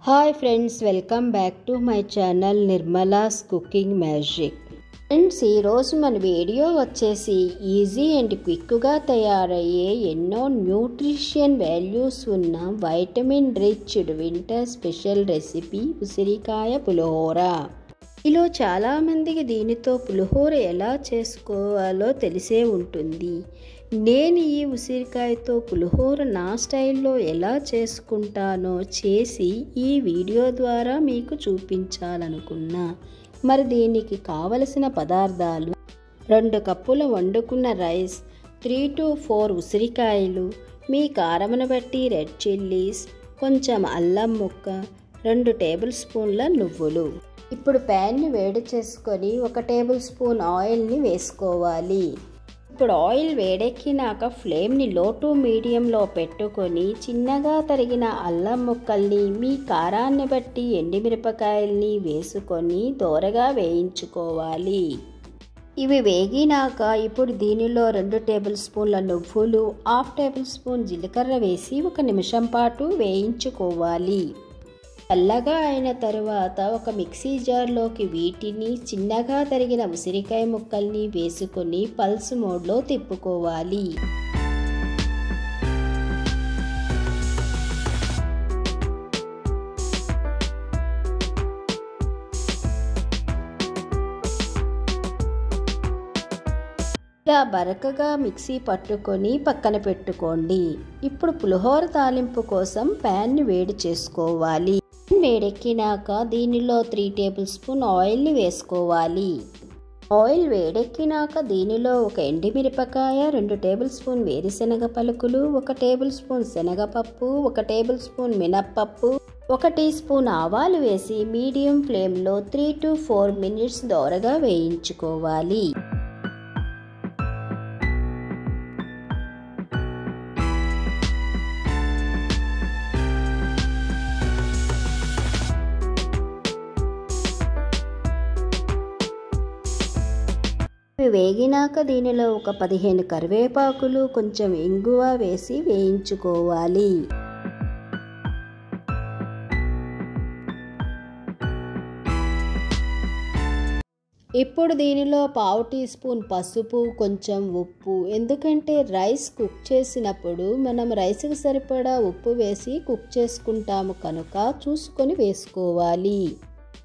Hi friends, welcome back to my channel Nirmala's cooking magic. Friends, ఈరోజు మన video వచ్చేసి easy and క్విక్గా తయారయ్యే ఎన్నో న్యూట్రిషన్ వాల్యూస్ ఉన్న వైటమిన్ రిచ్డ్ వింటర్ స్పెషల్ రెసిపీ ఉసిరికాయ పులిహోర. మీలో చాలామందికి దీనితో పులిహోర ఎలా చేసుకోవాలో తెలిసే ఉంటుంది. నేను ఈ ఉసిరికాయతో పులిహోర నా స్టైల్లో ఎలా చేసుకుంటానో చేసి ఈ వీడియో ద్వారా మీకు చూపించాలనుకున్నా. మరి దీనికి కావలసిన పదార్థాలు: 2 కప్పుల వండుకున్న రైస్, 3 to 4 ఉసిరికాయలు, మీ కారమును బట్టి రెడ్ చిల్లీస్, కొంచెం అల్లం ముక్క, 2 టేబుల్ స్పూన్ల నువ్వులు. ఇప్పుడు ప్యాన్ని వేడి చేసుకొని 1 టేబుల్ స్పూన్ ఆయిల్ని వేసుకోవాలి. ఇప్పుడు ఆయిల్ వేడెక్కినాక ఫ్లేమ్ని లో టు మీడియంలో పెట్టుకొని చిన్నగా తరిగిన అల్లం ముక్కల్ని, మీ కారాన్ని బట్టి ఎండుమిరపకాయల్ని వేసుకొని దోరగా వేయించుకోవాలి. ఇవి వేగినాక ఇప్పుడు దీనిలో 2 టేబుల్ స్పూన్ల నువ్వులు, 1/2 టేబుల్ స్పూన్ జీలకర్ర వేసి 1 నిమిషం పాటు వేయించుకోవాలి. చల్లగా అయిన తరువాత ఒక మిక్సీ జార్లోకి వీటిని చిన్నగా తరిగిన ఉసిరికాయ ముక్కల్ని వేసుకొని పల్స్ మోడ్లో తిప్పుకోవాలి. ఇలా బరకగా మిక్సీ పట్టుకొని పక్కన పెట్టుకోండి. ఇప్పుడు పులిహోర తాలింపు కోసం ప్యాన్ని వేడి చేసుకోవాలి. వేడెక్కినాక దీనిలో 3 టేబుల్ స్పూన్ ఆయిల్ని వేసుకోవాలి. ఆయిల్ వేడెక్కినాక దీనిలో 1 ఎండుమిరపకాయ, 2 టేబుల్ స్పూన్ వేరుశనగ పలుకులు, 1 టేబుల్ స్పూన్ శనగపప్పు, 1 టేబుల్ స్పూన్ మినప్పప్పు, 1 టీ స్పూన్ ఆవాలు వేసి మీడియం ఫ్లేమ్లో 3 to 4 మినిట్స్ దోరగా వేయించుకోవాలి. ఇవి వేగినాక దీనిలో 15 కరివేపాకులు, కొంచెం ఇంగువ వేసి వేయించుకోవాలి. ఇప్పుడు దీనిలో 1/2 టీ స్పూన్ పసుపు, కొంచెం ఉప్పు, ఎందుకంటే రైస్ కుక్ చేసినప్పుడు మనం రైస్కి సరిపడా ఉప్పు వేసి కుక్ చేసుకుంటాము కనుక చూసుకొని వేసుకోవాలి.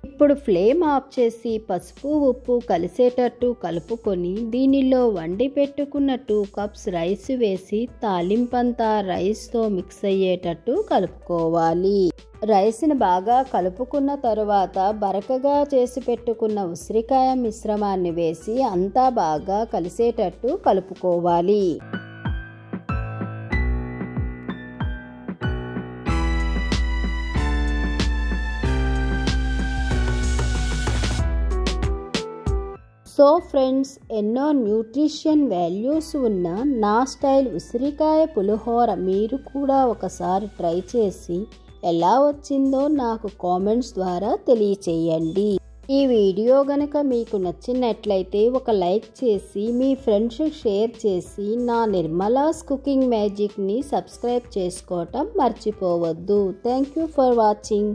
ఇప్పుడు ఫ్లేమ్ ఆఫ్ చేసి పసుపు ఉప్పు కలిసేటట్టు కలుపుకొని దీనిలో వండి పెట్టుకున్న 2 కప్స్ రైస్ వేసి తాలింపంతా రైస్తో మిక్స్ అయ్యేటట్టు కలుపుకోవాలి. రైస్ని బాగా కలుపుకున్న తరువాత బరకగా చేసి పెట్టుకున్న ఉసిరికాయ మిశ్రమాన్ని వేసి అంతా బాగా కలిసేటట్టు కలుపుకోవాలి. సో ఫ్రెండ్స్, ఎన్నో న్యూట్రిషన్ వాల్యూస్ ఉన్న నా స్టైల్ ఉసిరికాయ పులిహోర మీరు కూడా ఒకసారి ట్రై చేసి ఎలా వచ్చిందో నాకు కామెంట్స్ ద్వారా తెలియచేయండి. ఈ వీడియో గనక మీకు నచ్చినట్లయితే ఒక లైక్ చేసి మీ ఫ్రెండ్స్కి షేర్ చేసి నా నిర్మలాస్ కుకింగ్ మ్యాజిక్ని సబ్స్క్రైబ్ చేసుకోవటం మర్చిపోవద్దు. Thank you for watching.